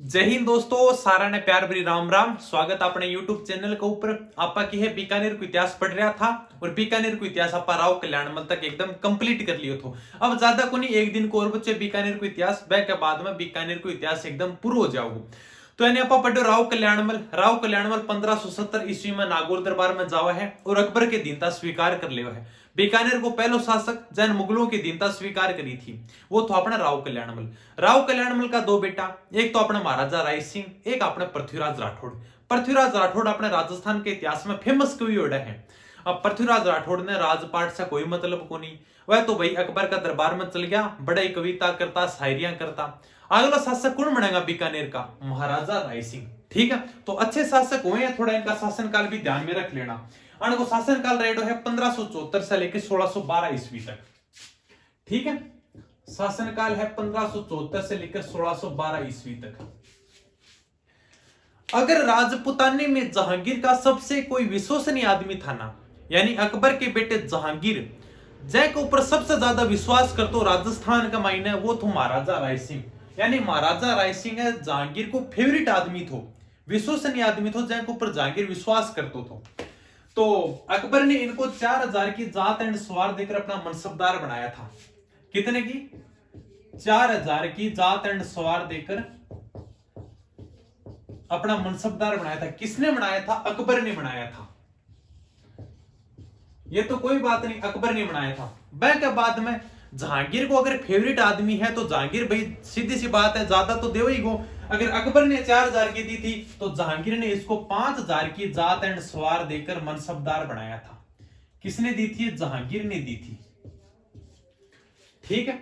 जय हिंद दोस्तों, सारा ने प्यार भरी राम राम। स्वागत अपने YouTube चैनल के ऊपर। आपा की है बीकानेर को इतिहास पढ़ रहा था और बीकानेर को इतिहास आपा राव कल्याणमल तक एकदम कंप्लीट कर लियो थो। अब ज्यादा को नहीं, एक दिन को और बच्चे बीकानेर को इतिहास बैक के बाद में बीकानेर को इतिहास एकदम पूरा हो जाओगे। तो यानी आपा पढ़ो राव कल्याणमल। राव कल्याणमल 1570 ईस्वी में नागौर दरबार में जावा है और अकबर के दीनता स्वीकार कर लियो है। बीकानेर को पहलो शासक जैन मुगलों की दीनता स्वीकार करी थी वो तो अपना राव कल्याणमल। राव कल्याणमल का दो बेटा, एक तो अपना महाराजा राय सिंह, एक अपना पृथ्वीराज राठौड़। पृथ्वीराज राठौड़ अपने राजस्थान के इतिहास में फेमस कवि ओडा है। अब पृथ्वीराज राठौड़ ने राजपाट से कोई मतलब को नहीं, वह तो भाई अकबर का दरबार में चल गया, बड़ाई कविता करता, शायरियां करता। अगला शासक कौन बनेगा बीकानेर का? महाराजा राय सिंह। ठीक है, तो अच्छे शासक हुए हैं, थोड़ा इनका शासनकाल भी ध्यान में रख लेना। को शासनकाल रेडो है 1574 से लेकर 1612 ईस्वी तक। ठीक है, शासनकाल है 1574 से लेकर 1612 ईस्वी तक। अगर राजपुताने में जहांगीर का सबसे कोई विश्वसनीय आदमी था ना, यानी अकबर के बेटे जहांगीर जैके ऊपर सबसे ज्यादा विश्वास करतो राजस्थान का मायने, वो तो महाराजा राय सिंह। यानी महाराजा राय सिंह जहांगीर को फेवरेट आदमी थो, विश्वसनीय आदमी थो, जैके ऊपर जहांगीर विश्वास करतो थो। तो अकबर ने इनको 4000 की जात एंड सवार देकर अपना मनसबदार बनाया था। कितने की? 4000 की जात एंड सवार देकर अपना मनसबदार बनाया था। किसने बनाया था? अकबर ने बनाया था। ये तो कोई बात नहीं, अकबर ने बनाया था। वह के बाद में जहांगीर को अगर फेवरेट आदमी है तो जहांगीर भाई सीधी सी बात है ज्यादा तो देव ही गो। अगर अकबर ने 4000 की दी थी तो जहांगीर ने इसको 5000 की जात एंड सवार देकर मनसबदार बनाया था। किसने दी थी? जहांगीर ने दी थी। ठीक है,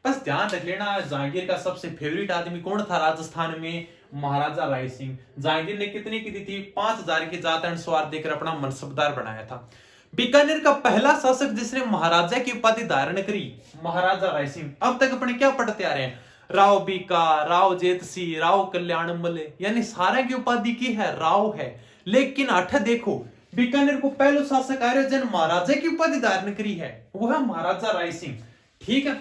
बस ध्यान रख लेना, जहांगीर का सबसे फेवरेट आदमी कौन था राजस्थान में? महाराजा राय सिंह। जहांगीर ने कितने की दी थी? 5000 की जात एंड सवार देकर अपना मनसबदार बनाया था। बीकानेर का पहला शासक जिसने महाराजा की उपाधि धारण करी, महाराजा राय सिंह। अब तक अपने क्या पढ़ते आ रहे हैं? राव बीका, राव जेतसी, राव कल्याणमल, यानी सारे की उपाधि की है राव है। लेकिन अठ देखो, बीकानेर को पहला शासक आ रहे जन महाराजा की उपाधि धारण करी है, वो है महाराजा राय सिंह। ठीक है,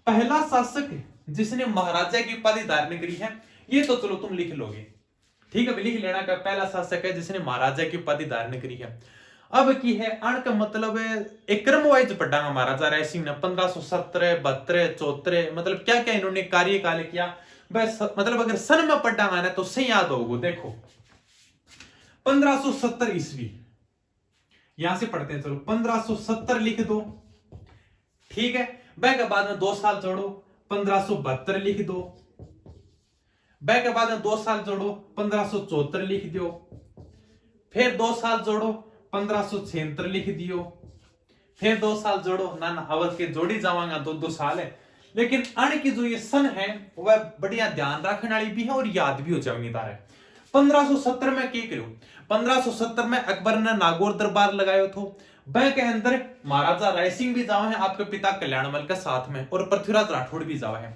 पहला शासक जिसने महाराजा की उपाधि धारण करी है, ये तो चलो तुम लिख लोगे। ठीक है, लिख लेना का पहला शासक है जिसने महाराजा की उपाधि धारण करी है। अब की है अण का मतलब एक क्रम वाइज पढ़ांगा। महाराजा राय सिंह ने 1517, 72, 74 मतलब क्या क्या इन्होंने कार्यकाल किया, बस मतलब अगर सन में पढ़ांगा ना तो सही याद होगा। देखो 1570 ईस्वी, यहां से पढ़ते हैं, चलो 1570 लिख दो। ठीक है, वह के बाद में 2 साल जोड़ो 1572 लिख दो। वह के बाद में 2 साल जोड़ो 1574 लिख दो। फिर 2 साल जोड़ो 1576 लिख दियो। फिर 2 साल जोड़ो ना अवध के जोड़ी जावांगा, 2-2 साल है। लेकिन अण की जो ये सन है वह बढ़िया ध्यान रखने वाली भी है और याद भी हो जाएगी तारे। 1570 में क्या करो? 1570 में अकबर ने नागौर दरबार लगायो थो। वह के अंदर महाराजा राय सिंह भी जावा है आपके पिता कल्याणमल के साथ में, और पृथ्वीराज राठौड़ भी जावा है।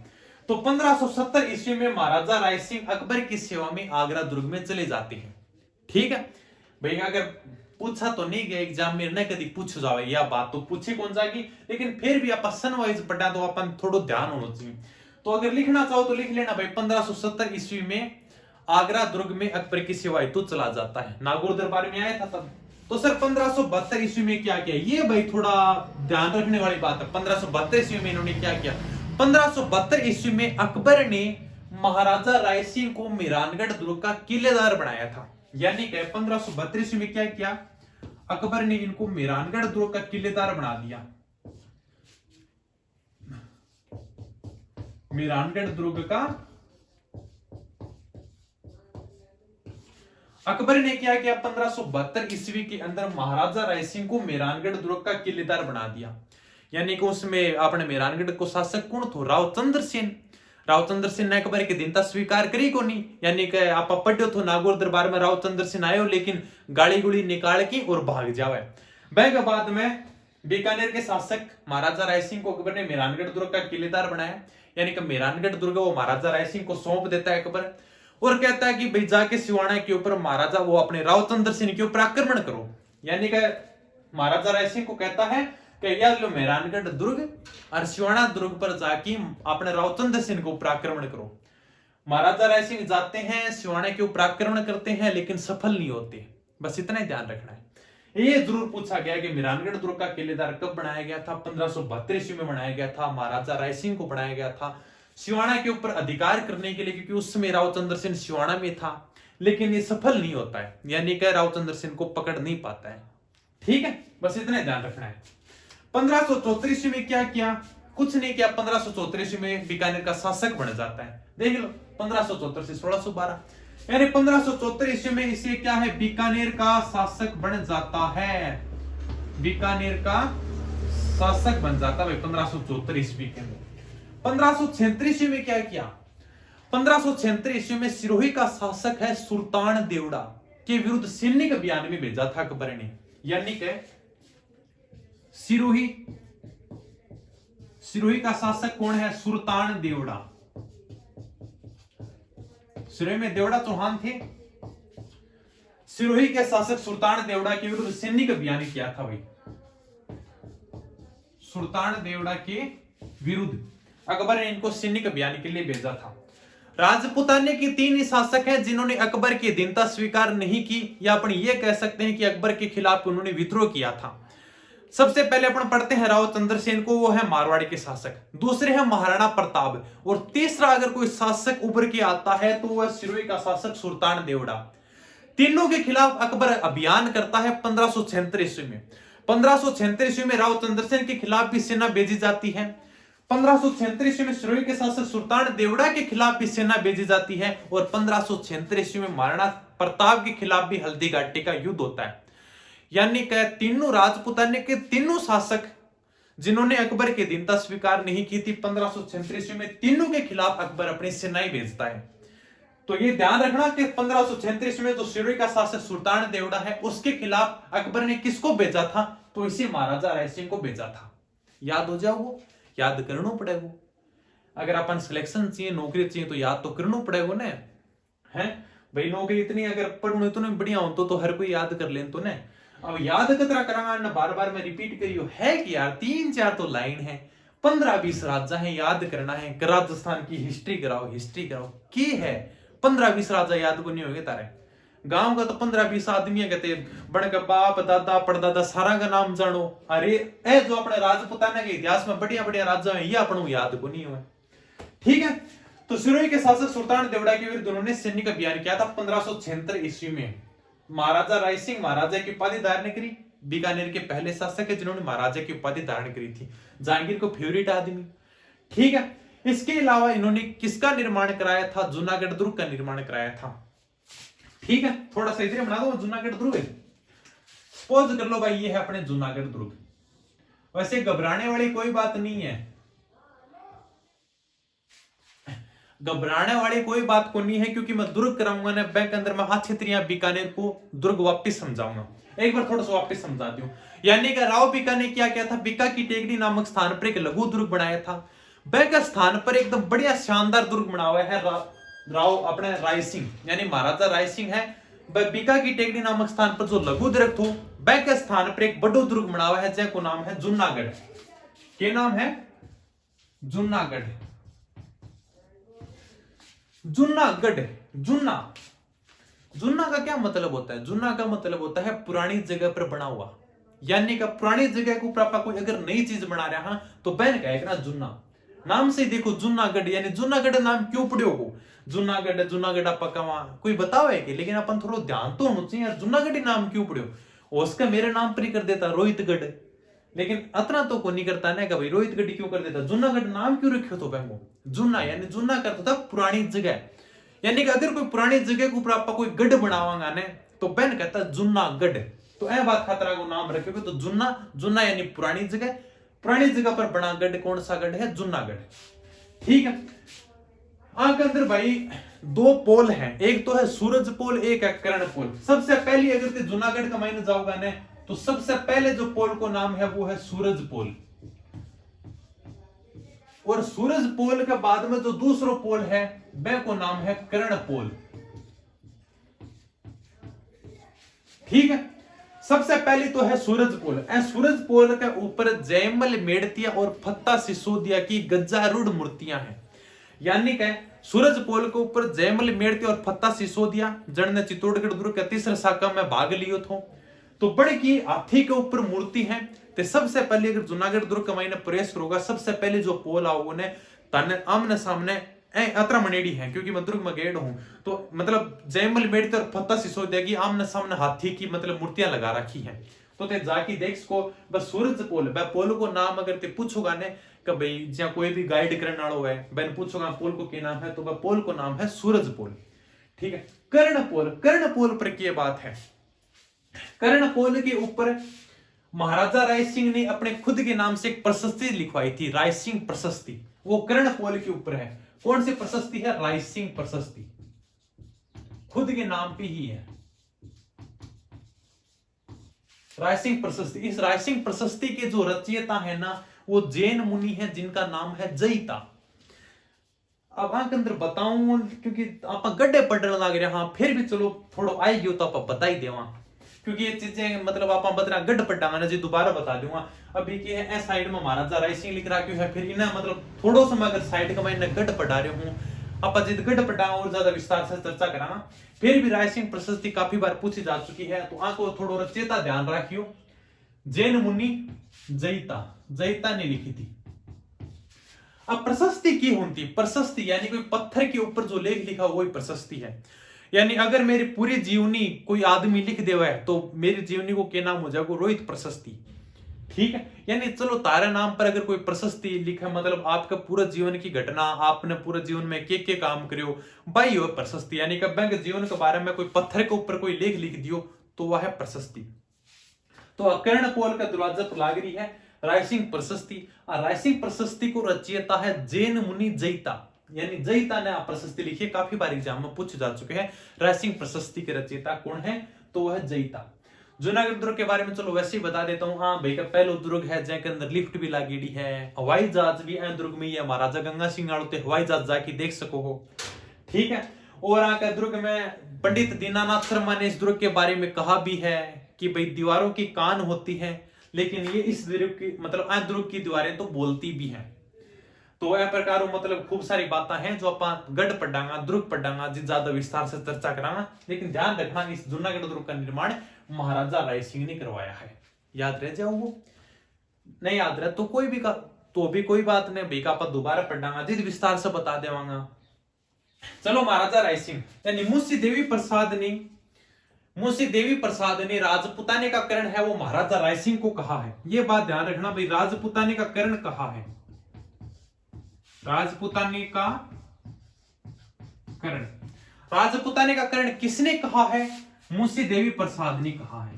तो 1570 ईस्वी में महाराजा राय सिंह अकबर की सेवा में आगरा दुर्ग में चले जाते हैं। ठीक है भाई, अगर पूछा तो नहीं गया एग्जाम में, न कभी पूछ जावे या बात तो पूछे कौन जाएगी, लेकिन फिर भी अपन सन वाइज पढ़ा तो अपन थोड़ा ध्यान होना चाहिए। तो अगर लिखना चाहो तो लिख लेना भाई 1570 ईस्वी में आगरा दुर्ग में अकबर की सेवा हेतु चला जाता है। नागौर दरबार में आया था तब। तो सर 1572 ईस्वी में क्या किया? ये भाई थोड़ा ध्यान रखने वाली बात है। 1572 ईस्वी में इन्होंने क्या किया? 1572 ईस्वी में अकबर ने महाराजा राय सिंह को मेहरानगढ़ दुर्ग का किलेदार बनाया था। यानी कि 1532 में क्या किया? अकबर ने इनको मेहरानगढ़ दुर्ग का किलेदार बना दिया। मेहरानगढ़ दुर्ग का अकबर ने क्या किया? 1572 ईस्वी के अंदर महाराजा राय सिंह को मेहरानगढ़ दुर्ग का किलेदार बना दिया। यानी कि उसमें अपने मेहरानगढ़ को शासक कौन थो? रावचंद्र सेन। रावचंद्र सिंह ने अकबर की दीनता स्वीकार करी को नहीं, यानी कि आप पढ़ो तो नागौर दरबार में रावचंद्र सिंह आयो लेकिन गाली गुली निकाल की और भाग जावे। वह के बाद में बीकानेर के शासक महाराजा राय सिंह को अकबर ने मेहरानगढ़ दुर्ग का किलेदार बनाया। यानी कि मेहरानगढ़ दुर्ग वो महाराजा राय सिंह को सौंप देता है अकबर, और कहता है कि भाई जाके सिवाना के ऊपर महाराजा वो अपने रावचंद्र सिंह के ऊपर आक्रमण करो। यानी कि महाराजा राय सिंह को कहता है कि मेहरानगढ़ दुर्ग और सिवाना दुर्ग पर जाके अपने रावचंद्र सिंह को आक्रमण करो। महाराजा रायसिंह जाते हैं, सिवाने के ऊपर आक्रमण करते हैं, लेकिन सफल नहीं होते। बस इतना ही ध्यान रखना है। ये जरूर पूछा गया कि मेहरानगढ़ दुर्ग का किलेदार कब बनाया गया था? 1572 ईस्वी में बनाया गया था। महाराजा रायसिंह को बनाया गया था सिवाना के ऊपर अधिकार करने के लिए, क्योंकि उस समय राव चंद्र सेन सिवाना में था, लेकिन ये सफल नहीं होता है, यानी कि राव चंद्र सेन को पकड़ नहीं पाता है। ठीक है, बस इतना ध्यान रखना है। 1574 ईस्वी में क्या किया? कुछ नहीं किया। 1574 ईस्वी में बीकानेर का शासक बन जाता है। देख लो, 1574 से 1612, यानी 1574 ईस्वी में इसे क्या है? बीकानेर का शासक बन जाता है। बीकानेर का शासक बन जाता है 1574 ईस्वी के अंदर। 1536 ईस्वी में क्या किया? 1536 ईस्वी में सिरोही का शासक है सुल्तान देवड़ा के विरुद्ध सैनिक अभियान में भेजा था अकबर ने, यानी कि सिरोही का शासक कौन है? सुल्तान देवड़ा। सिरोही में देवड़ा चौहान थे। सिरोही के शासक सुल्तान देवड़ा के विरुद्ध सैनिक अभियान किया था भाई। सुल्तान देवड़ा के विरुद्ध अकबर ने इनको सैनिक अभियान के लिए भेजा था। राजपुताने के 3 शासक हैं जिन्होंने अकबर की अधीनता स्वीकार नहीं की, या अपन ये कह सकते हैं कि अकबर के खिलाफ उन्होंने विद्रोह किया था। सबसे पहले अपन पढ़ते हैं राव चंद्रसेन को, वो है मारवाड़ी के शासक। दूसरे हैं महाराणा प्रताप, और तीसरा अगर कोई शासक उभर के आता है तो वह सिरोही का शासक सुल्तान देवड़ा। तीनों के खिलाफ अकबर अभियान करता है 1576 ईस्वी में। 1576 ईस्वी में राव चंद्रसेन के खिलाफ भी सेना भेजी जाती है। 1576 ईस्वी में सिरोही के शासक सुल्तान देवड़ा के खिलाफ भी सेना भेजी जाती है, और 1576 ईस्वी में महाराणा प्रताप के खिलाफ भी हल्दी घाटी का युद्ध होता है। यानी कि तीनों राजपुताने के तीनों शासक जिन्होंने अकबर की अधीनता स्वीकार नहीं की थी, 1576 ईस्वी में तीनों के खिलाफ अकबर अपनी सेनाएं भेजता है। तो ये ध्यान रखना कि 1576 ईस्वी में जो सिरोही का शासक सुल्तान देवड़ा है, उसके खिलाफ अकबर ने किसको भेजा था? तो इसी महाराजा रायसिंह को भेजा था। याद हो जाओ, वो याद करना पड़ेगा। अगर अपन सिलेक्शन चाहिए, नौकरी चाहिए, तो याद तो करना पड़ेगा ना, है भाई। नौकरी इतनी अगर पढ़ने तो बढ़िया हो तो हर कोई याद कर ले तो ना। अब याद कतरा करांगा ना, बार बार मैं रिपीट करियो है कि यार 3-4 तो लाइन है, 15-20 राजा है, याद करना है। राजस्थान की हिस्ट्री कराओ की है। 15-20 राजा याद को नहीं होगे तारे। गांव का तो 15-20 आदमी है, कहते बड़ का बाप दादा परदादा सारा का नाम जानो। अरे ए जो अपने राजपुताना के इतिहास में बढ़िया बढ़िया राजा है, ये अपनों याद को नहीं हुए। ठीक है, तो सिरोही के शासक सुल्तान देवड़ा के विरुद्ध उन्होंने सैनिक अभियान किया था 1576 ईस्वी में। महाराजा रायसिंह महाराजा की उपाधि धारण करी। बीकानेर के पहले शासक है जिन्होंने महाराजा की उपाधि धारण करी थी। जहांगीर को फेवरेट आदमी। ठीक है, इसके अलावा इन्होंने किसका निर्माण कराया था? जूनागढ़ दुर्ग का निर्माण कराया था। ठीक है, थोड़ा सा इधर बना दो, जूनागढ़ दुर्ग सपोज कर लो भाई, ये है अपने जूनागढ़ दुर्ग। वैसे घबराने वाली कोई बात नहीं है, घबराने वाली कोई बात को नहीं है, क्योंकि मैं दुर्ग कराऊंगा ना बैंक अंदर में हाथ छतरियां बीकानेर को दुर्ग वापिस समझाऊंगा। एक बार थोड़ा सा वापिस समझा दूं। यानी कि राव बीका ने क्या किया था? बीका की टेकड़ी नामक स्थान पर एक लघु दुर्ग बनाया था। बैंक स्थान पर एकदम बढ़िया शानदार दुर्ग बना हुआ है राव अपने रायसिंह, यानी महाराजा रायसिंह है। बीका की टेकड़ी नामक स्थान पर जो लघु दुर्ग थो, बैंक स्थान पर एक बड़ो दुर्ग बना हुआ है, जिसको नाम है जूनागढ़। क्या नाम है? जूनागढ़। जूनागढ़, जुन्ना का क्या मतलब होता है? जुन्ना का मतलब होता है पुरानी जगह पर बना हुआ, यानी कि पुरानी जगह के ऊपर आप कोई अगर नई चीज बना रहा है तो बैन कहेगा ना जुन्ना। नाम से देखो जूनागढ़, यानी जूनागढ़ नाम क्यों पड़े हो? जूनागढ़ आप कोई बताओ है कि, लेकिन अपन थोड़ा ध्यान तो होना चाहिए यार, जूनागढ़ नाम क्यों पड़े हो? उसका मेरे नाम पर ही कर देता रोहितगढ़, लेकिन अतना तो को नहीं करता ना कि भाई रोहितगढ़ क्यों कर देता, जूनागढ़ नाम क्यों रखे तो बैंगो? जुन्ना यानी जुन्ना करता था पुरानी जगह, यानी कि अगर कोई पुरानी जगह के ऊपर आप कोई गढ़ बनावांगा ने तो बैन कहता जूनागढ़। तो ऐ बात खतरा को नाम रखोगे तो जुन्ना यानी पुरानी जगह पर बना गढ़ कौन सा गढ़ है? जूनागढ़। ठीक है, आंख अंदर भाई 2 पोल हैं, एक तो है सूरज पोल, एक है करण पोल। सबसे पहले अगर जूनागढ़ का मायने जाओगा ने तो सबसे पहले जो पोल को नाम है वो है सूरज पोल, और सूरज पोल के बाद में जो दूसरा पोल है वह को नाम है कर्ण पोल। ठीक है, सबसे पहले तो है सूरज पोल। सूरज पोल के ऊपर जयमल मेड़तिया और फत्ता सिसोदिया की गज्जारूढ़ मूर्तियां हैं। यानी क्या सूरजपोल के ऊपर जयमल मेड़ते और फत्ता सिसोदिया जन ने चित्तौड़गढ़ दुर्ग के तीसरे शाखा में भाग लियो थो। तो बड़े की हाथी के ऊपर मूर्ति है। तो सबसे पहले अगर जूनागढ़ दुर्ग का मैंने प्रवेश करूंगा, सबसे पहले जो पोल आओ ने ताने आमने सामने अतरा मनेड़ी है, क्योंकि मैं दुर्ग में गेड़ हूं। तो मतलब जयमल मेड़ते और फत्ता सिसोदिया की आमने सामने हाथी की मतलब मूर्तियां लगा रखी है। तो ते जाके देख सको बस सूरजपोल वह पोल को नाम अगर ते पूछोगा ने कि भाई जहां कोई भी गाइड करने वालों है बैन पूछोगा पोल को क्या नाम है, तो वह पोल को नाम है सूरजपोल। ठीक है। कर्णपोल, कर्णपोल पर क्या बात है, कर्णपोल के ऊपर महाराजा राय सिंह ने अपने खुद के नाम से एक प्रशस्ति लिखवाई थी, राय सिंह प्रशस्ति। वो कर्णपोल के ऊपर है। कौन सी प्रशस्ति है? राय सिंह प्रशस्ति, खुद के नाम पे ही है राय सिंह प्रशस्ति। इस राय सिंह प्रशस्ति के जो रचयिता है ना वो जैन मुनि है जिनका नाम है जयिता। अब आंके अंदर बताऊं क्योंकि आप गड्ढे पढ़ने लग रहे हाँ, फिर भी चलो थोड़ा आई गयो तो आप बता ही देवा, क्योंकि ये चीजें मतलब आप बता गड्ढ पढ़ांगा ना जी, दोबारा बता दूंगा। अभी की है साइड में महाराजा राय सिंह लिख रहा क्यों है, फिर इन्हें मतलब थोड़ा सा मैं अगर साइड का मैं गड्ढ पढ़ा रही हूँ आप जिद गड्ढ पढ़ा और ज्यादा विस्तार से चर्चा कराना। फिर भी राय सिंह प्रशस्ति काफी बार पूछी जा चुकी है, तो आंको थोड़ा रचयिता ध्यान रखियो। जैन मुनि जयिता, जयिता ने लिखी थी। अब प्रशस्ति की होती, प्रशस्ति यानी कोई पत्थर के ऊपर जो लेख लिखा वही प्रशस्ति है। यानी अगर मेरी पूरी जीवनी कोई आदमी लिख देवा है तो मेरी जीवनी को क्या नाम हो जाएगा? रोहित प्रशस्ति। ठीक है। यानी चलो तारे नाम पर अगर कोई प्रशस्ति लिखा मतलब आपका पूरा जीवन की घटना, आपने पूरे जीवन में के काम करियो भाई हो प्रशस्ति। यानी कि बैंक जीवन के बारे में कोई पत्थर के ऊपर कोई लेख लिख दियो तो वह है प्रशस्ति। तो कर्णपोल का दरवाजा पर लाग रही है राय सिंह प्रशस्ति। राय सिंह प्रशस्ति को रचयिता है जैन मुनि जयिता, यानी जयिता ने प्रशस्ति लिखी। काफी बार एग्जाम में पूछे जा चुके हैं राय सिंह प्रशस्ति के रचयिता कौन है, तो वह जयिता। जूनागढ़ दुर्ग के बारे में चलो वैसे ही बता देता हूँ। हाँ भाई का पहलो दुर्ग है जिसके अंदर लिफ्ट भी लागेड़ी है, हवाई जहाज भी है दुर्ग में, है महाराजा गंगा सिंह आड़ते हवाई जहाज जाके देख सको हो। ठीक है। और आकर दुर्ग में पंडित दीनानाथ शर्मा ने इस दुर्ग के बारे में कहा भी है कि भाई दीवारों की कान होती है, लेकिन ये इस दुर्ग की मतलब दुर्ग की दीवारें तो बोलती भी हैं। तो यह प्रकार मतलब खूब सारी बातें हैं जो आप गढ़ पढ़ांगा, दुर्ग पढ़ांगा, जिस ज्यादा विस्तार से चर्चा करांगा। लेकिन ध्यान रखना इस जूनागढ़ दुर्ग का निर्माण महाराजा राय सिंह ने करवाया है। याद रह जाओ, वो नहीं याद रहे तो कोई भी तो भी कोई बात नहीं भाई का आप दोबारा पढ़ांगा, जिस विस्तार से बता देवांगा। चलो महाराजा राय सिंह यानी मुंशी देवी प्रसाद ने राजपुताने का करण है वो महाराजा राय सिंह को कहा है। ये बात ध्यान रखना भाई, राजपुताने का करण कहा है, राजपुताने का करण, राजपुताने का करण किसने कहा है? मुंशी देवी प्रसाद ने कहा है।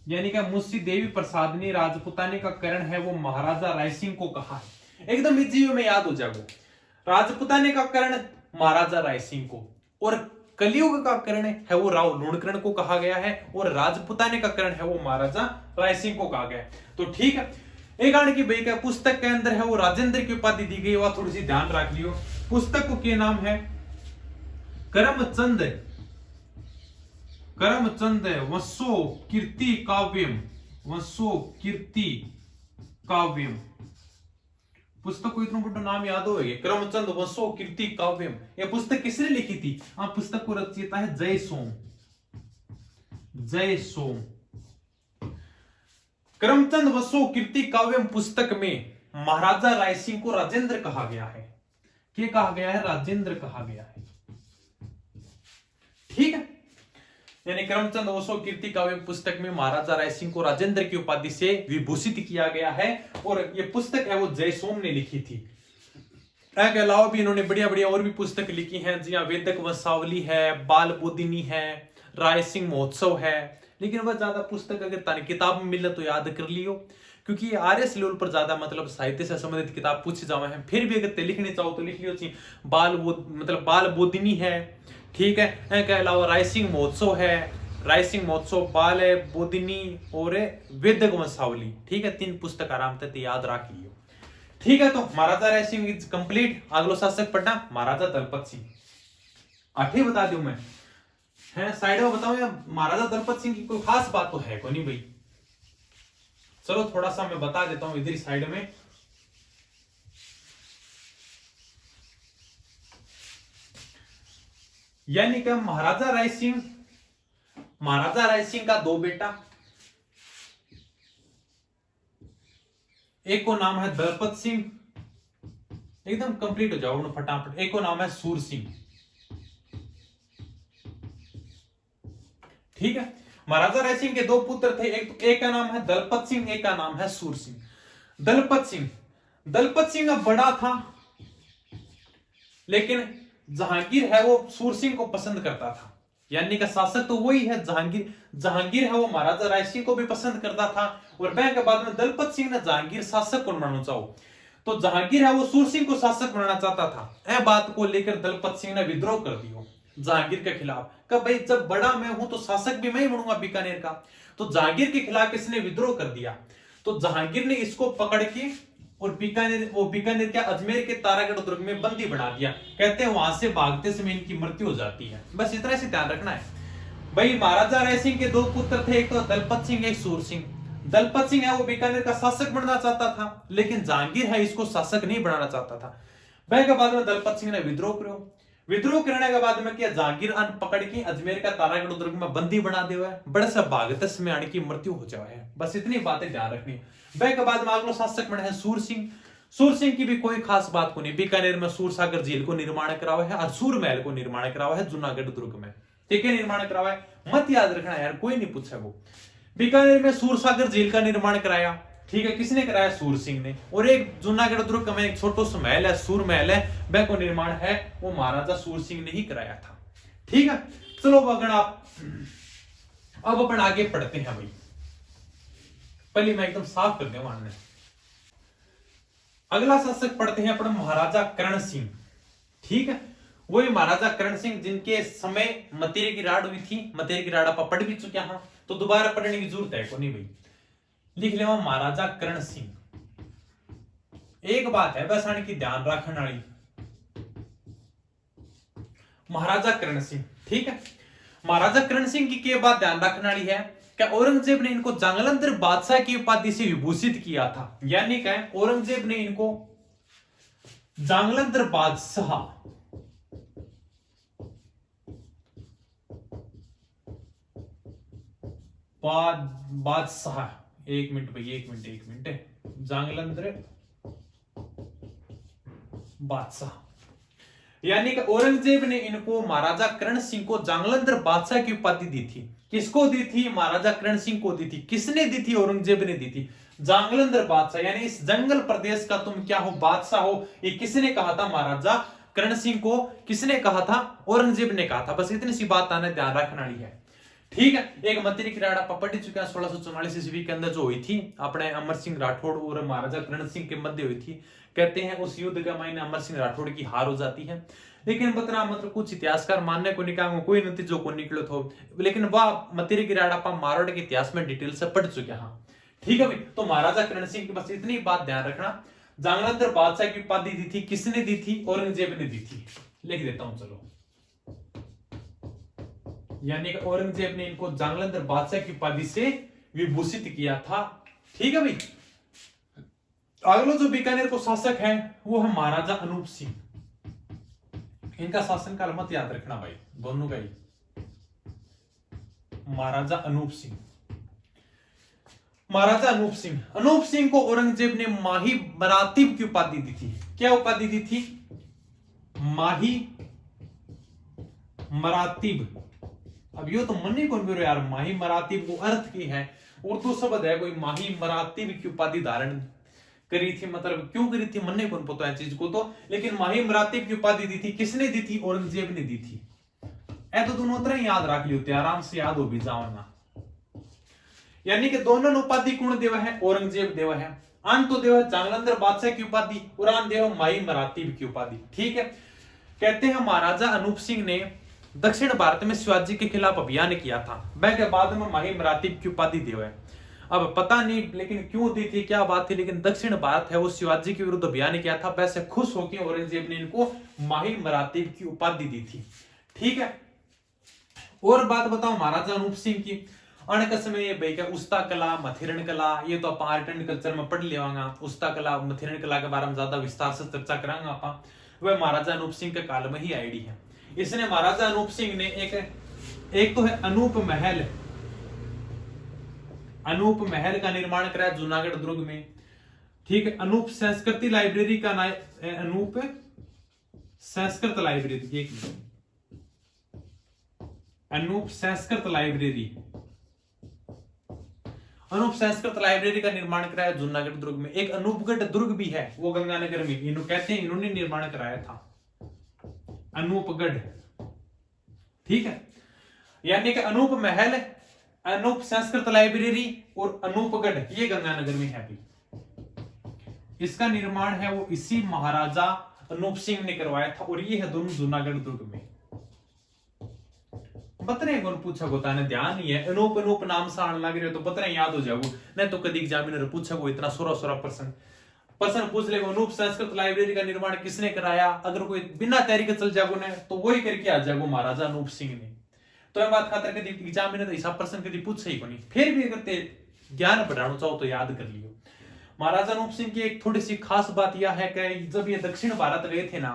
यानी कि मुंशी देवी प्रसाद ने राजपुताने का करण है वो महाराजा राय सिंह को कहा है। एकदम इजी में याद हो जाएगा। राजपुताने का करण महाराजा राय सिंह को, और कलियुग का करण है वो राव लूणकरण को कहा गया है, और राजपुताने का करण है वो महाराजा राय सिंह को कहा गया है। तो ठीक है। एक आने की भाई का पुस्तक के अंदर है वो राजेंद्र की उपाधि दी गई, वह थोड़ी सी ध्यान रख लियो। पुस्तक को क्या नाम है? करमचंद वंशो कीर्ति काव्यम, वंशो कीर्ति काव्यम। पुस्तक को इतना बड़ा नाम याद होगा, करमचंद वंशो कीर्ति काव्यम। यह पुस्तक किसने लिखी थी? हाँ, पुस्तक को रचयिता है जय सोम। करमचंद वंशो कीर्ति काव्यम पुस्तक में महाराजा राय सिंह को राजेंद्र कहा गया है। क्या कहा गया है? राजेंद्र कहा गया है। ठीक है। यानी करमचंद वंशो कीर्ति काव्यम पुस्तक में महाराजा राय सिंह को राजेंद्र की उपाधि से विभूषित किया गया है, और यह पुस्तक है वो जय सोम ने लिखी थी। इसके अलावा भी इन्होंने बढ़िया बढ़िया और भी पुस्तक लिखी हैं, जी वेदक वंशावली है, बाल बोधिनी है, राय सिंह महोत्सव है। लेकिन वह ज्यादा पुस्तक अगर तानी किताब में मिले तो याद कर लियो, क्योंकि आरएस लेवल पर ज्यादा मतलब साहित्य से संबंधित किताब पूछे जावे हैं। फिर भी अगर लिखने चाहो तो लिख लियो जी बाल बोधिनी है। ठीक है। इसके अलावा राय सिंह महोत्सव है, राय सिंह महोत्सव, बाल बोधिनी और वेदक वंशावली। ठीक है। 3 पुस्तक आराम से याद रख लियो। ठीक है। तो महाराजा राय सिंह इज कंप्लीट। अगलो शासक पढ़ना महाराजा दलपत सिंह। 8 बता दूं मैं है साइड में बताऊं, या महाराजा दलपत सिंह की कोई खास बात तो है को नहीं भाई? चलो थोड़ा सा मैं बता देता हूं इधर साइड में। यानी कि महाराजा राय सिंह का दो बेटा, एक को नाम है दलपत सिंह, एकदम कंप्लीट हो जाओ फटाफट। एक को नाम है सूर सिंह, ठीक है। महाराजा राय सिंह के दो पुत्र थे, एक का नाम है दलपत सिंह, एक का नाम है सूर सिंह। दलपत सिंह अब बड़ा था, लेकिन जहांगीर है वो सूर सिंह को पसंद करता था, यानी कि शासक तो वही है जहांगीर है वो महाराजा राय सिंह को भी पसंद करता था। और बैंक के बाद में दलपत सिंह ने जहांगीर शासक को बनाना चाहो, तो जहांगीर है वो सूर सिंह को शासक बनाना चाहता था। यह बात को लेकर दलपत सिंह ने विद्रोह कर दिया जहांगीर के खिलाफ, कहा भाई जब बड़ा मैं हूं तो शासक भी मैं ही बनूंगा बीकानेर का। तो जहांगीर के खिलाफ इसने विद्रोह कर दिया, तो जहांगीर ने इसको पकड़ के और बीकानेर क्या अजमेर के तारागढ़ दुर्ग में बंदी बना दिया। कहते हैं वहां से भागते समय इनकी मृत्यु हो जाती है। बस इतना से ध्यान रखना है भाई। महाराजा राय सिंह के दो पुत्र थे, एक तो दलपत सिंह, एक सूर सिंह। दलपत सिंह है वो बीकानेर का शासक बनना चाहता था, लेकिन जहांगीर है इसको शासक नहीं बनाना चाहता था। वह के बाद में दलपत सिंह ने विद्रोह करने के बाद में क्या जहांगीर अन पकड़ के अजमेर का तारागढ़ दुर्ग में बंदी बना दिया है, बड़े से भागते समय आने की मृत्यु हो जाए। बस इतनी बातें ध्यान रखनी। वह के बाद में अगला शासक बने हैं सूर सिंह की भी कोई खास बात को नहीं। बीकानेर में सूर सागर झील को निर्माण करावा है और सूर महल को निर्माण करावा है जूनागढ़ दुर्ग में, ठीक है। निर्माण करावा है, मत याद रखना यार, कोई नहीं पूछा वो। बीकानेर में सूर सागर झील का निर्माण कराया, ठीक है। किसने कराया? सूर सिंह ने। और एक जूनागढ़ दुर्ग में एक छोटो सा महल है, सूर महल है, वह को निर्माण है वो महाराजा सूर सिंह ने ही कराया था, ठीक है। चलो अगर आप अब अपन आगे पढ़ते हैं भाई, पहले मैं एकदम साफ कर दूं मानने। अगला शासक पढ़ते हैं अपन महाराजा करण सिंह, ठीक है। वही महाराजा करण सिंह जिनके समय मतेरे की राड़ हुई थी। मतेरे की राड़ आप पढ़ भी चुके हैं, तो दोबारा पढ़ने की जरूरत है को नहीं भाई। लिख ले महाराजा करण सिंह। एक बात है बस आने की ध्यान रखने वाली, महाराजा करण सिंह, ठीक है। महाराजा करण सिंह की बात ध्यान रखने वाली है कि औरंगजेब ने इनको जांगलंदर बादशाह की उपाधि से विभूषित किया था। यानी क्या औरंगजेब ने इनको जांगलंदर बादशाह एक मिनट जांगलंदर बादशाह, यानी कि औरंगजेब ने इनको महाराजा करण सिंह को जांगलंदर बादशाह की उपाधि दी थी। किसको दी थी? महाराजा करण सिंह को दी थी। किसने दी थी? औरंगजेब ने दी थी। जांगलंदर बादशाह यानी इस जंगल प्रदेश का तुम क्या हो? बादशाह हो। ये किसने कहा था? महाराजा करण सिंह को किसने कहा था? औरंगजेब ने कहा था। बस इतनी सी बात आने ध्यान रखने वाली है, ठीक है। एक मतेरी की राड़ आप पढ़ चुके हैं 1644 ईस्वी के अंदर जो हुई थी अपने अमर सिंह राठौड़ और महाराजा करण सिंह के मध्य हुई थी। कहते हैं उस युद्ध का मायने अमर सिंह राठौड़ की हार हो जाती है, लेकिन बतना मतलब कुछ इतिहासकार मानने को निकाल कोई नतीजों को निकलो थो, लेकिन वह मतेरी की राड़ आप मारवाड़ के इतिहास में डिटेल से पढ़ चुके हैं, ठीक है भाई। तो महाराजा करण सिंह की बस इतनी बात ध्यान रखना। जांगलंदर बादशाह की उपाधि दी थी, किसने दी थी? औरंगजेब ने दी थी। लिख देता हूं चलो, यानी कि औरंगजेब ने इनको जांगलंदर बादशाह की उपाधि से विभूषित किया था, ठीक है भाई। अगला जो बीकानेर को शासक है वो है महाराजा अनूप सिंह। इनका शासनकाल मत याद रखना भाई, दोनों का ही। महाराजा अनूप सिंह अनूप सिंह को औरंगजेब ने माही मरातीब की उपाधि दी थी। क्या उपाधि दी थी? माही मरातीब। अब यो तो मन नहीं कौन भी यार, माही मरातीब को अर्थ की है उर्दू शब्द है कोई, माही मरातीब की उपाधि धारण करी थी, मतलब क्यों करी थी मन नहीं कौन पता है चीज को तो, लेकिन माही मरातीब की उपाधि दी थी। किसने दी थी? औरंगजेब ने दी थी। ऐ तो दोनों तरह याद रख लियो, आराम से याद हो भी जाओ। यानी कि दोनों उपाधि कौन देवा है? औरंगजेब देवा है। आन तो देवा जांगलंदर बादशाह की उपाधि और आन देवा माही मरातीब की उपाधि, ठीक है। कहते हैं महाराजा अनूप सिंह ने दक्षिण भारत में शिवाजी के खिलाफ अभियान किया था, वह के बाद में माही मरातीब की उपाधि देवा है। अब पता नहीं लेकिन क्यों दी थी, क्या बात थी, लेकिन दक्षिण भारत है वो शिवाजी के विरुद्ध अभियान किया था, वैसे खुश होकर औरंगजेब ने इनको माही मरातीब की उपाधि दी थी, ठीक है। और बात बताओ महाराजा अनूप सिंह की। अणक समय भाई क्या उस्ता कला, मथिरण कला, ये तो आप आर्ट एंड कल्चर में पढ़ लेवांगा। उस्ता कला, मथिरण कला के बारे में ज्यादा विस्तार से चर्चा करांगा आप। वह महाराजा अनूप सिंह के काल में ही आईडी है। इसने महाराजा अनूप सिंह ने एक तो है अनूप महल, अनूप महल का निर्माण कराया जूनागढ़ दुर्ग में। ठीक है, अनूप संस्कृति लाइब्रेरी का नाम, अनूप संस्कृत लाइब्रेरी, एक minute, Anoop Sanskrit library, Anoop Sanskrit library का निर्माण कराया जूनागढ़ दुर्ग में। एक अनूपगढ़ दुर्ग भी है, वो गंगानगर में, इन्होंने कहते हैं इन्होंने निर्माण कराया था, अनूपगढ़। ठीक है, यानी कि अनूप महल, अनूप संस्कृत लाइब्रेरी और अनूपगढ़, ये गंगानगर में है भी। इसका निर्माण है वो इसी महाराजा अनूप सिंह ने करवाया था, और ये है दोनों जूनागढ़ दुर्ग में। बतरे कौन पूछा होता है, ध्यान नहीं है, अनूप अनूप नाम से आने लग रहे हो तो बतरे याद हो जाओ, नहीं तो कभी एग्जामिनर पूछा वो इतना 16 प्रश्न पूछ लेगा। अनूप संस्कृत लाइब्रेरी का निर्माण किसने कराया, अगर कोई बिना तैयारी के चल जाओ ने तो वही करके आ जाओ महाराजा अनूप सिंह ने। तो ये बात खातर कभी एग्जामिनर ऐसा प्रश्न कभी पूछ ही को नहीं, फिर भी अगर ज्ञान बढ़ाना चाहो तो याद कर लियो। महाराजा अनूप सिंह की एक थोड़ी सी खास बात यह है कि जब ये दक्षिण भारत गए थे ना,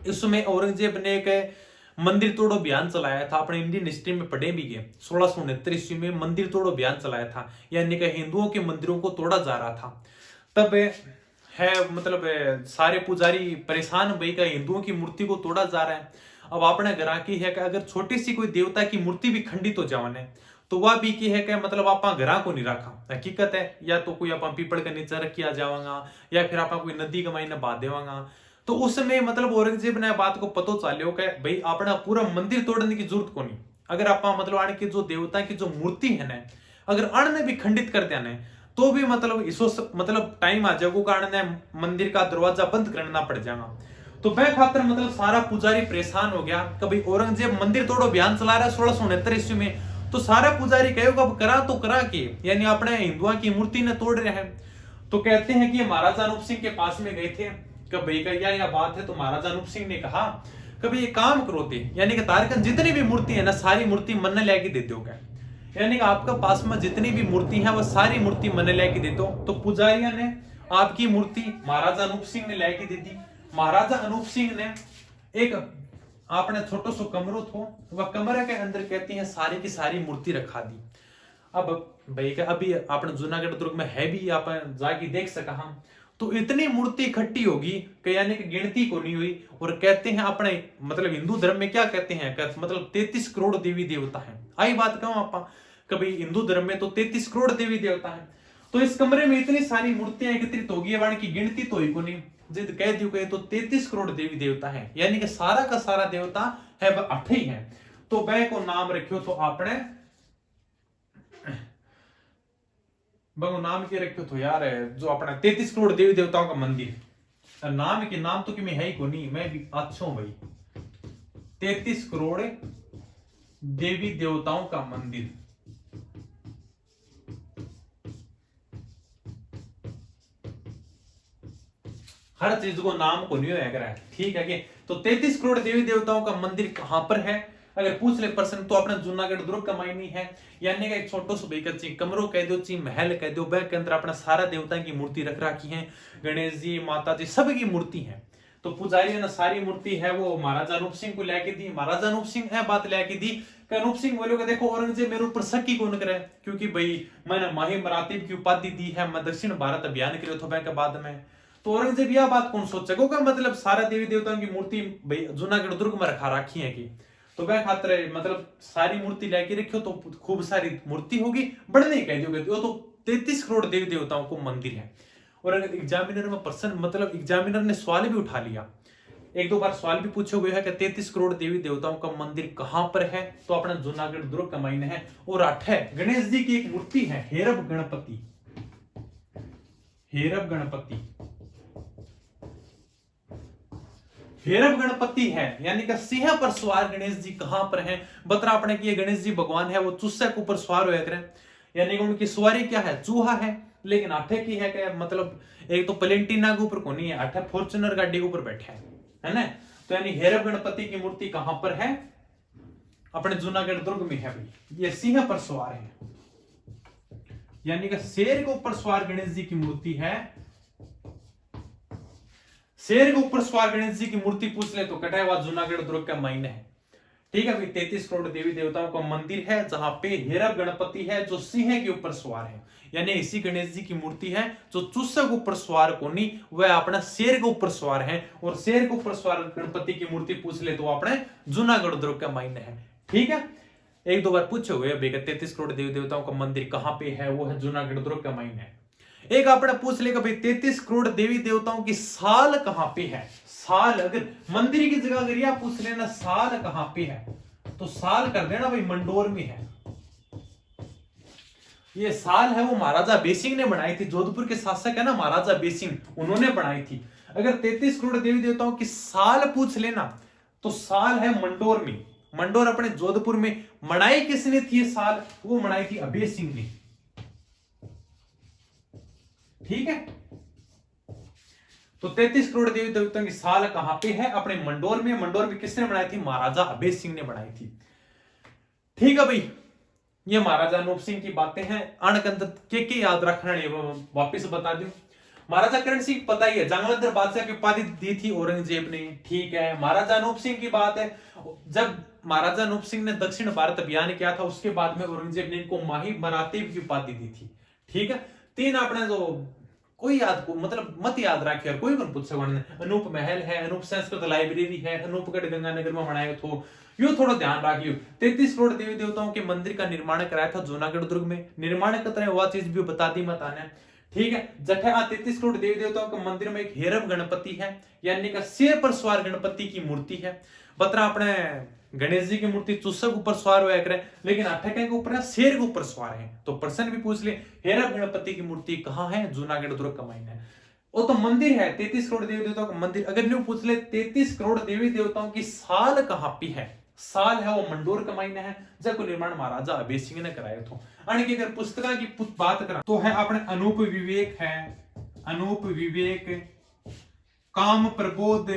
इस समय औरंगजेब ने एक मंदिर तोड़ो अभियान चलाया था, अपने इंडियन हिस्ट्री में पढ़े भी गए। 1669 ईस्वी में मंदिर तोड़ो अभियान चलाया था, यानी कि हिंदुओं के मंदिरों को तोड़ा जा रहा था। तब है मतलब सारे पुजारी परेशान भाई का हिंदुओं की मूर्ति को तोड़ा जा रहा है। अब आपने घर की है कि अगर छोटी सी कोई देवता की मूर्ति भी खंडित हो जाने तो वह भी की है कि मतलब आप घर को नहीं रखा, हकीकत है, या तो कोई आप पीपल के नीचे रख किया जावांगा या फिर आप कोई नदी के मायने बहा देवांगा। तो उस समय मतलब औरंगजेब ने बात को पतो चाल्यो कि भाई अपना पूरा मंदिर तोड़ने की जरूरत को नहीं, अगर आप मतलब आने की जो देवता की जो मूर्ति है ना, अगर अण ने भी खंडित कर दिया ना तो भी मतलब इसो मतलब टाइम आ जाएगा कारण मंदिर का दरवाजा बंद करना पड़ जाएगा। तो वह खातर मतलब सारा पुजारी परेशान हो गया, कभी औरंगजेब मंदिर तोड़ो अभियान चला रहा है 1669 ईस्वी में, तो सारा पुजारी कहेगा अब करा तो करा के, यानी अपने हिंदुओं की मूर्ति ने तोड़ रहे हैं। तो कहते हैं कि महाराजा अनूप सिंह के पास में गए थे, कभी यह बात है, तो महाराजा अनूप सिंह ने कहा कभी ये काम करो थे, यानी कि तारकन जितनी भी मूर्ति है ना सारी मूर्ति मन लेके दे दो, यानी कि आपका पास में जितनी भी मूर्ति है वो सारी मूर्ति मन लेके दे दो। तो पुजारियों ने आपकी मूर्ति महाराजा अनूप सिंह ने लेके दे दी। महाराजा अनूप सिंह ने एक आपने छोटो सो कमरो थो, वह कमरे के अंदर कहती है सारी की सारी मूर्ति रखा दी। अब भाई का अभी आपने जूनागढ़ दुर्ग में है भी, आप जाके देख सका हम, तो इतनी मूर्ति इकट्ठी होगी कि यानी कि गिनती को नहीं हुई। और कहते हैं अपने मतलब हिंदू धर्म में क्या कहते हैं, मतलब 33 करोड़ देवी देवता हैं। आई बात कहूं आप कभी हिंदू धर्म में तो 33 करोड़ देवी देवता हैं। तो इस कमरे में इतनी सारी मूर्तियां एकत्रित होगी, वाण की गिनती तो ही को नहीं, जिद कह दियो कहे तो 33 करोड़ देवी देवता है, यानी कि सारा का सारा देवता है वह 8 ही है। तो वह को नाम रखियो तो आपने बहु नाम के रखियो तो यार जो अपना 33 करोड़ देवी देवताओं का मंदिर, नाम के नाम तो कि मैं है ही को नहीं, मैं भी अच्छा हूं भाई। 33 करोड़ देवी देवताओं का मंदिर, हर चीज को नाम को नहीं होया करा, ठीक है कि तो 33 करोड़ देवी देवताओं का मंदिर कहां पर है, अगर पूछ ले प्रश्न तो अपने जूनागढ़ दुर्ग का मायनी है, यानी कि एक छोटो सो बेकच्ची कमरो कह दो ची महल कह दो, वह के अंदर अपना सारा देवता की मूर्ति रख रखी है, गणेश जी माता जी सब की मूर्ति है। तो पुजारी ने सारी मूर्ति है वो महाराजा अनूप सिंह को लेके दी। महाराजा अनूप सिंह है बात लेके दी कि अनूप सिंह बोलो कि देखो औरंगजेब मेरे ऊपर शक ही कौन करे, क्योंकि भाई मैंने माही मरातीब की उपाधि दी है, मैं दक्षिण भारत अभियान के लिए था के बाद में। तो औरंगजेब यह बात कौन सोचेगा, मतलब सारा देवी देवताओं की मूर्ति भाई जूनागढ़ दुर्ग में रखा रखी है कि, तो वह खातर मतलब सारी मूर्ति लेके रखियो तो खूब सारी मूर्ति होगी, बढ़ने कह दोगे तो 33 करोड़ देवी देवताओं को मंदिर है। और अगर एग्जामिनर में प्रश्न मतलब एग्जामिनर ने सवाल भी उठा लिया, एक दो बार सवाल भी पूछे हुए है कि 33 करोड़ देवी देवताओं का मंदिर कहां पर है, तो अपना जूनागढ़ दुर्ग का मायने है। और 8 है गणेश जी की एक मूर्ति है, हेरब गणपति, हेरब गणपति, हेरब गणपति है, यानी कि सिंह पर सवार गणेश जी कहां पर हैं, बतरा अपने की गणेश जी भगवान है वो चूसे के ऊपर सवार होया करें, यानी कि उनकी सवारी क्या है, चूहा है, लेकिन 8 की है कि मतलब एक तो प्लेटिना के ऊपर कोनी है, 8 फॉर्च्यूनर गाड़ी के ऊपर बैठा है ना। तो यानी हेरब गणपति की मूर्ति कहां पर है, अपने जूनागढ़ दुर्ग में है भाई, ये सिंह पर सवार है, यानी कि शेर के ऊपर सवार गणेश जी की मूर्ति है शेर के ऊपर सवार गणेश जी की मूर्ति पूछ ले तो कटा हुआ जूनागढ़ दुर्ग का मायने है। ठीक है भाई, 33 करोड़ देवी देवताओं का मंदिर है जहां पे हेरब गणपति है जो सिंह के ऊपर सवार है, यानी इसी गणेश जी की मूर्ति है जो चूसक ऊपर सवार को नहीं, वह अपना शेर के ऊपर सवार है। और शेर के ऊपर सवार गणपति की मूर्ति पूछ ले तो अपने जूनागढ़ दुर्ग का मायने है। ठीक है, एक दो बार पूछे हुए 33 करोड़ देवी देवताओं का मंदिर कहां पे है, वो है जूनागढ़ दुर्ग का मायने है। एक आपने पूछ लेगा भाई 33 करोड़ देवी देवताओं की साल कहां पे है। साल अगर मंदिर की जगह अगर यह पूछ लेना साल कहां पे है तो साल कर देना भाई मंडोर में है। ये साल है वो महाराजा बेसिंग ने बनाई थी, जोधपुर के शासक है ना महाराजा बेसिंग, उन्होंने बनाई थी। अगर 33 करोड़ देवी देवताओं की साल पूछ लेना तो साल है मंडोर में। मंडोर अपने जोधपुर में मनाई किसने थी साल, वो मनाई थी अभय सिंह ने। ठीक है, तो 33 करोड़ देवी देवताओं की साल कहां पे है, अपने मंडोर में। मंडोर में किसने बनाई थी, महाराजा अभय सिंह ने बनाई थी। ठीक है भाई, ये महाराजा अनूप सिंह की बातें हैं। अणकंद के याद रखना, ये वापिस बता दूं। महाराजा करण सिंह पता ही है, जालंधर बादशाह की उपाधि दी थी औरंगजेब ने। ठीक है, महाराजा अनूप सिंह की बात है, जब महाराजा अनूप सिंह ने दक्षिण भारत अभियान किया था उसके बाद में औरंगजेब ने इनको माही मराठे की उपाधि दी थी। ठीक है, तीन अपने जो कोई याद को मतलब मत याद रखे और कोई कौन पूछ सके। अनूप महल है, अनूप संस्कृत लाइब्रेरी है, अनूपगढ़ गंगानगर में बनाया तो यो थोड़ा ध्यान रखियो। 33 करोड़ देवी देवताओं के मंदिर का निर्माण कराया था जूनागढ़ दुर्ग में। निर्माण का तरह वह चीज भी बता दी मत आने। ठीक है, जठे 33 करोड़ देवी देवताओं के मंदिर में एक हेरब गणपति है, यानी का शेर पर सवार गणपति की मूर्ति है। बतरा अपने गणेश जी की मूर्ति चूसक ऊपर सवार हुआ करे, लेकिन अठके के ऊपर शेर के ऊपर सवार है। तो प्रश्न भी पूछ ले हेरब गणपति की मूर्ति कहां है, जूनागढ़ दुर्ग का मायने है। वो तो मंदिर है 33 करोड़ देवी देवताओं का मंदिर। अगर न्यू पूछ ले 33 करोड़ देवी देवताओं की साल कहां पे है, साल है वो मंडोर का मायने है, जब निर्माण महाराजा अभय सिंह ने कराया था। की अगर पुस्तका की बात करा तो है अपने अनूप विवेक है, अनूप विवेक, काम प्रबोध,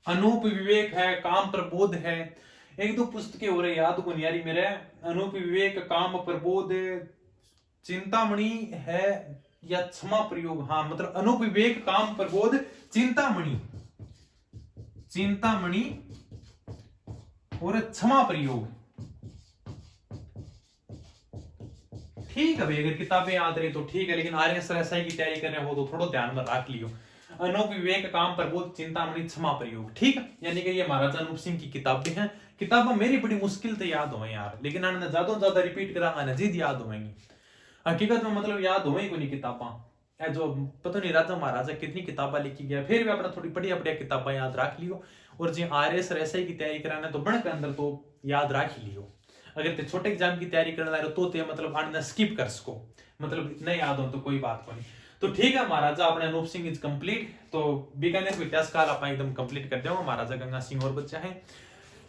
अनूप विवेक है, काम प्रबोध है। एक दो पुस्तकें हो रही याद को नहीं मेरे। अनूप विवेक, काम प्रबोध, चिंतामणि है या क्षमा प्रयोग, हाँ मतलब अनूप विवेक, काम प्रबोध, चिंतामणि, चिंतामणि और क्षमा प्रयोग। ठीक है भाई, अगर किताबें याद रही तो ठीक है, लेकिन आरएस एसआई की तैयारी कर रहे हो तो थोड़ा ध्यान में रख लियो। अनूप विवेक, काम प्रबोध, चिंतामणि, क्षमा प्रयोग। ठीक है, यानी कि ये महाराजा अनूप सिंह की किताबें हैं। किताबें मेरी बड़ी मुश्किल से याद हो यार, लेकिन आने ज्यादा ज्यादा रिपीट करांगा ना जिद याद होंगी। हकीकत में मतलब याद होंगी कोई किताबा है जो पता नहीं राजा महाराजा कितनी किताबें लिखी गया, फिर भी अपना थोड़ी बढ़िया बढ़िया किताबें याद रख लियो। और जो आरएस और एसआई की तैयारी कराना तो बढ़ के अंदर तो याद रख ही लियो। अगर ते छोटे एग्जाम की तैयारी करने लगे तो ते मतलब आने स्किप कर सको, मतलब नहीं याद हो तो कोई बात नहीं। तो ठीक है, महाराजा अपने अनूप सिंह इज कंप्लीट। तो बीकानेर को इतिहास काल आप एकदम कंप्लीट कर देंगे। महाराजा गंगा सिंह और बच्चा है।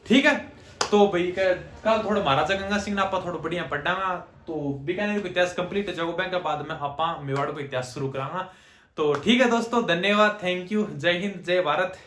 ठीक है, तो भाई कल थोड़ा महाराजा गंगा सिंह ने आप थोड़ा बढ़िया पढ़ांगा, तो बीकानेर को इतिहास कंप्लीट जाओ बैंक के बाद में आप मेवाड़ को इतिहास शुरू करांगा। तो ठीक है दोस्तों, धन्यवाद, थैंक यू, जय हिंद, जय भारत।